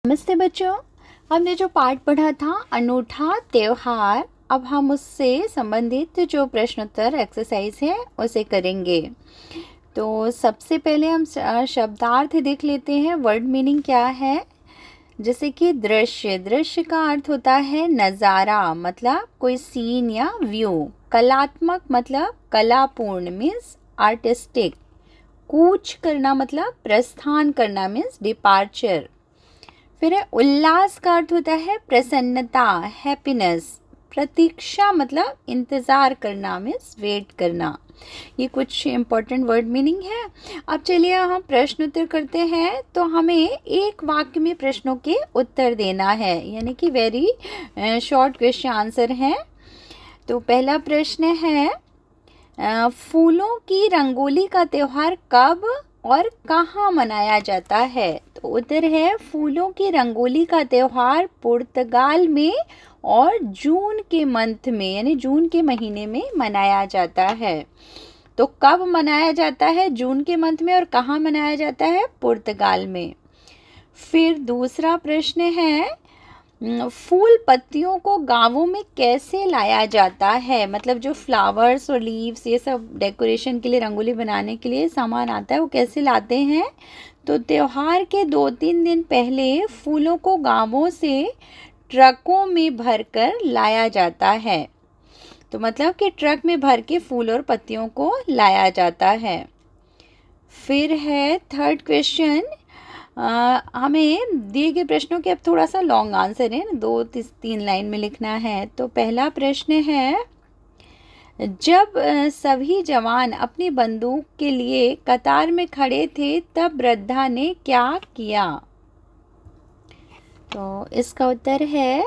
नमस्ते बच्चों। हमने जो पाठ पढ़ा था अनूठा त्योहार, अब हम उससे संबंधित जो प्रश्नोत्तर एक्सरसाइज है उसे करेंगे। तो सबसे पहले हम शब्दार्थ देख लेते हैं, वर्ड मीनिंग क्या है। जैसे कि दृश्य, दृश्य का अर्थ होता है नज़ारा, मतलब कोई सीन या व्यू। कलात्मक मतलब कलापूर्ण, मीन्स आर्टिस्टिक। कूच करना मतलब प्रस्थान करना, मीन्स डिपार्चर। फिर है उल्लास का अर्थ होता है प्रसन्नता, हैप्पीनेस। प्रतीक्षा मतलब इंतज़ार करना, मीन्स वेट करना। ये कुछ इम्पोर्टेंट वर्ड मीनिंग है। अब चलिए हम प्रश्न उत्तर करते हैं। तो हमें एक वाक्य में प्रश्नों के उत्तर देना है, यानी कि वेरी शॉर्ट क्वेश्चन आंसर है। तो पहला प्रश्न है, फूलों की रंगोली का त्यौहार कब और कहाँ मनाया जाता है? तो उत्तर है फूलों की रंगोली का त्यौहार पुर्तगाल में और जून के मंथ में, यानी जून के महीने में मनाया जाता है। तो कब मनाया जाता है? जून के मंथ में। और कहाँ मनाया जाता है? पुर्तगाल में। फिर दूसरा प्रश्न है, फूल पत्तियों को गांवों में कैसे लाया जाता है? मतलब जो फ्लावर्स और लीव्स, ये सब डेकोरेशन के लिए, रंगोली बनाने के लिए सामान आता है, वो कैसे लाते हैं? तो त्योहार के 2-3 दिन पहले फूलों को गांवों से ट्रकों में भरकर लाया जाता है। तो मतलब कि ट्रक में भर के फूल और पत्तियों को लाया जाता है। फिर है थर्ड क्वेश्चन, हमें दिए गए प्रश्नों के अब थोड़ा सा लॉन्ग आंसर है, 2-3 लाइन में लिखना है। तो पहला प्रश्न है, जब सभी जवान अपनी बंदूक के लिए कतार में खड़े थे तब वृद्धा ने क्या किया? तो इसका उत्तर है,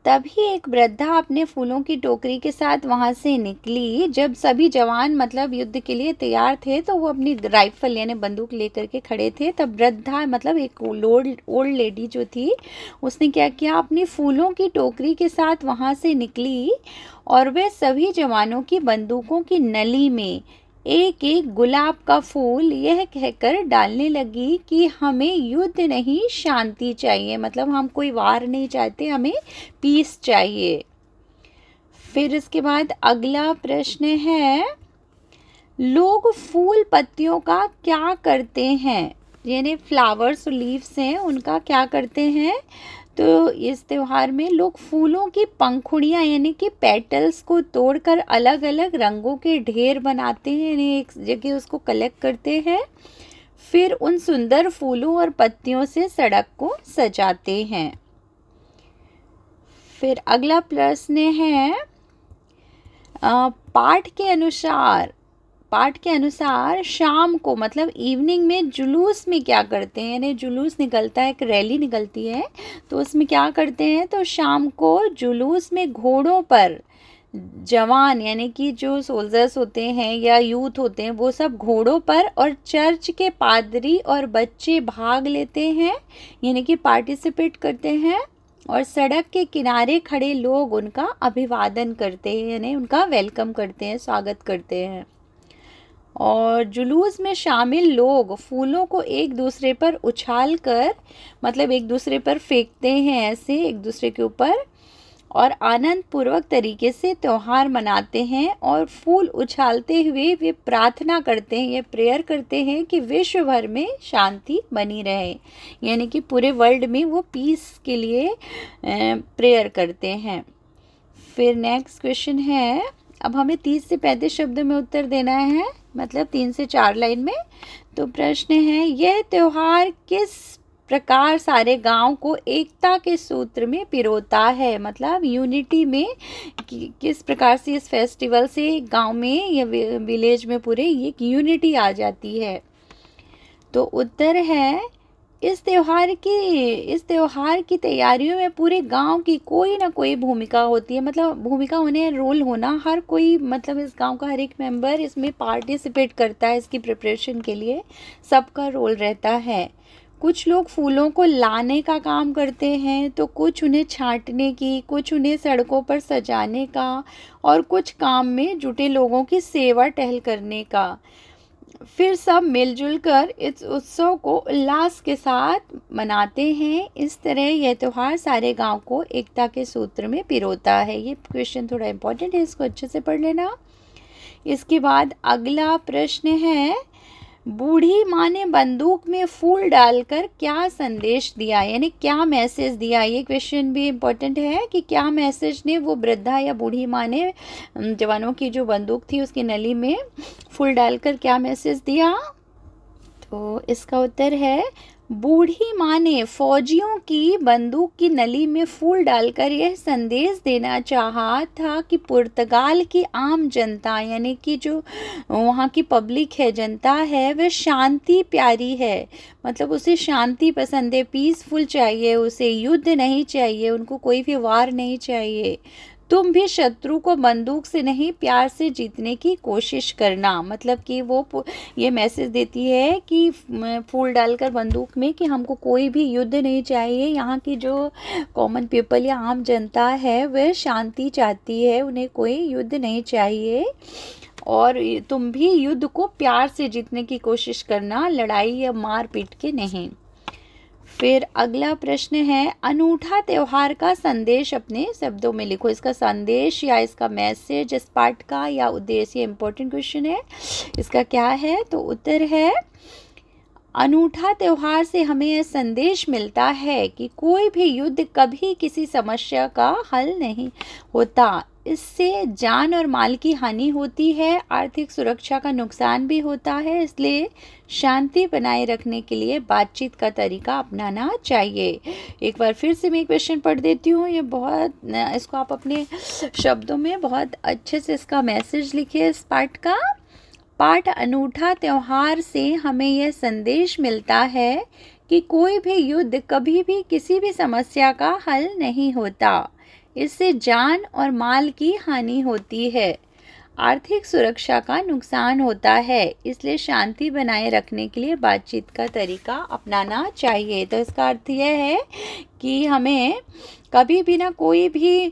तभी एक वृद्धा अपने फूलों की टोकरी के साथ वहां से निकली। जब सभी जवान मतलब युद्ध के लिए तैयार थे, तो वो अपनी राइफल यानी बंदूक लेकर के खड़े थे। तब वृद्धा मतलब एक ओल्ड लेडी जो थी, उसने क्या किया, अपनी फूलों की टोकरी के साथ वहां से निकली और वे सभी जवानों की बंदूकों की नली में एक एक गुलाब का फूल यह कहकर डालने लगी कि हमें युद्ध नहीं, शांति चाहिए। मतलब हम कोई वार नहीं चाहते, हमें पीस चाहिए। फिर इसके बाद अगला प्रश्न है, लोग फूल पत्तियों का क्या करते हैं? यानी फ्लावर्स और लीव्स हैं, उनका क्या करते हैं? तो इस त्यौहार में लोग फूलों की पंखुड़ियाँ यानी कि पेटल्स को तोड़कर अलग अलग रंगों के ढेर बनाते हैं, यानी एक जगह उसको कलेक्ट करते हैं। फिर उन सुंदर फूलों और पत्तियों से सड़क को सजाते हैं। फिर अगला प्रश्न है, पाठ के अनुसार शाम को मतलब इवनिंग में जुलूस में क्या करते हैं? यानी जुलूस निकलता है, एक रैली निकलती है, तो उसमें क्या करते हैं? तो शाम को जुलूस में घोड़ों पर जवान यानी कि जो सोल्जर्स होते हैं या यूथ होते हैं, वो सब घोड़ों पर, और चर्च के पादरी और बच्चे भाग लेते हैं, यानी कि पार्टिसिपेट करते हैं। और सड़क के किनारे खड़े लोग उनका अभिवादन करते हैं, यानी उनका वेलकम करते हैं, स्वागत करते हैं। और जुलूस में शामिल लोग फूलों को एक दूसरे पर उछाल कर, मतलब एक दूसरे पर फेंकते हैं, ऐसे एक दूसरे के ऊपर, और आनंद पूर्वक तरीके से त्यौहार मनाते हैं। और फूल उछालते हुए वे प्रार्थना करते हैं, ये प्रेयर करते हैं कि विश्व भर में शांति बनी रहे, यानी कि पूरे वर्ल्ड में वो पीस के लिए प्रेयर करते हैं। फिर नेक्स्ट क्वेश्चन है, अब हमें 30 से 35 शब्दों में उत्तर देना है, मतलब 3 से 4 लाइन में। तो प्रश्न है, यह त्यौहार किस प्रकार सारे गांव को एकता के सूत्र में पिरोता है? मतलब यूनिटी में किस प्रकार से इस फेस्टिवल से गांव में या विलेज में पूरे एक यूनिटी आ जाती है? तो उत्तर है, इस त्योहार की तैयारियों में पूरे गांव की कोई ना कोई भूमिका होती है। मतलब भूमिका होने, रोल होना, हर कोई, मतलब इस गांव का हर एक मेंबर इसमें पार्टिसिपेट करता है, इसकी प्रिपरेशन के लिए सबका रोल रहता है। कुछ लोग फूलों को लाने का काम करते हैं, तो कुछ उन्हें छांटने की, कुछ उन्हें सड़कों पर सजाने का, और कुछ काम में जुटे लोगों की सेवा टहल करने का। फिर सब मिलजुल कर इस उत्सव को उल्लास के साथ मनाते हैं। इस तरह यह त्यौहार सारे गांव को एकता के सूत्र में पिरोता है। ये क्वेश्चन थोड़ा इम्पोर्टेंट है, इसको अच्छे से पढ़ लेना। इसके बाद अगला प्रश्न है, बूढ़ी माँ ने बंदूक में फूल डालकर क्या संदेश दिया, यानी क्या मैसेज दिया। ये क्वेश्चन भी इम्पोर्टेंट है कि क्या मैसेज ने वो वृद्धा या बूढ़ी माँ ने जवानों की जो बंदूक थी उसकी नली में फूल डालकर क्या मैसेज दिया। तो इसका उत्तर है, बूढ़ी माँ ने फौजियों की बंदूक की नली में फूल डालकर यह संदेश देना चाहा था कि पुर्तगाल की आम जनता, यानी कि जो वहाँ की पब्लिक है, जनता है, वह शांति प्यारी है। मतलब उसे शांति पसंद है, पीसफुल चाहिए, उसे युद्ध नहीं चाहिए, उनको कोई भी वार नहीं चाहिए। तुम भी शत्रु को बंदूक से नहीं प्यार से जीतने की कोशिश करना। मतलब कि वो ये मैसेज देती है कि फूल डालकर बंदूक में कि हमको कोई भी युद्ध नहीं चाहिए। यहाँ की जो कॉमन पीपल या आम जनता है वह शांति चाहती है, उन्हें कोई युद्ध नहीं चाहिए। और तुम भी युद्ध को प्यार से जीतने की कोशिश करना, लड़ाई या मार पीट के नहीं। फिर अगला प्रश्न है, अनूठा त्योहार का संदेश अपने शब्दों में लिखो। इसका संदेश या इसका मैसेज इस पार्ट का या उद्देश्य, इम्पोर्टेंट क्वेश्चन है। इसका क्या है, तो उत्तर है, अनूठा त्योहार से हमें यह संदेश मिलता है कि कोई भी युद्ध कभी किसी समस्या का हल नहीं होता। इससे जान और माल की हानि होती है, आर्थिक सुरक्षा का नुकसान भी होता है। इसलिए शांति बनाए रखने के लिए बातचीत का तरीका अपनाना चाहिए। एक बार फिर से मैं क्वेश्चन पढ़ देती हूँ। ये बहुत, इसको आप अपने शब्दों में बहुत अच्छे से इसका मैसेज लिखिए। इस पाठ अनूठा त्योहार से हमें यह संदेश मिलता है कि कोई भी युद्ध कभी भी किसी भी समस्या का हल नहीं होता। इससे जान और माल की हानि होती है, आर्थिक सुरक्षा का नुकसान होता है। इसलिए शांति बनाए रखने के लिए बातचीत का तरीका अपनाना चाहिए। तो इसका अर्थ यह है कि हमें कभी भी ना कोई भी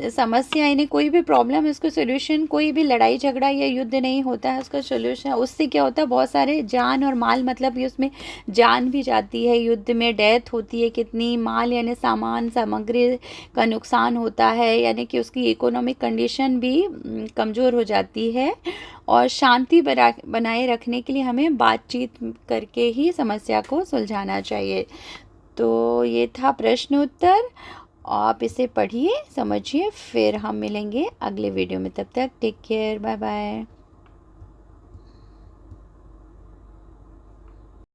समस्या, यानी कोई भी प्रॉब्लम, इसको सोल्यूशन, कोई भी लड़ाई झगड़ा या युद्ध नहीं होता है उसका सोल्यूशन। उससे क्या होता है, बहुत सारे जान और माल, मतलब ये उसमें जान भी जाती है, युद्ध में डेथ होती है कितनी, माल यानी सामान सामग्री का नुकसान होता है, यानी कि उसकी इकोनॉमिक कंडीशन भी कमज़ोर हो जाती है। और शांति बनाए रखने के लिए हमें बातचीत करके ही समस्या को सुलझाना चाहिए। तो ये था प्रश्न उत्तर। आप इसे पढ़िए, समझिए, फिर हम मिलेंगे अगले वीडियो में। तब तक टेक केयर, बाय बाय।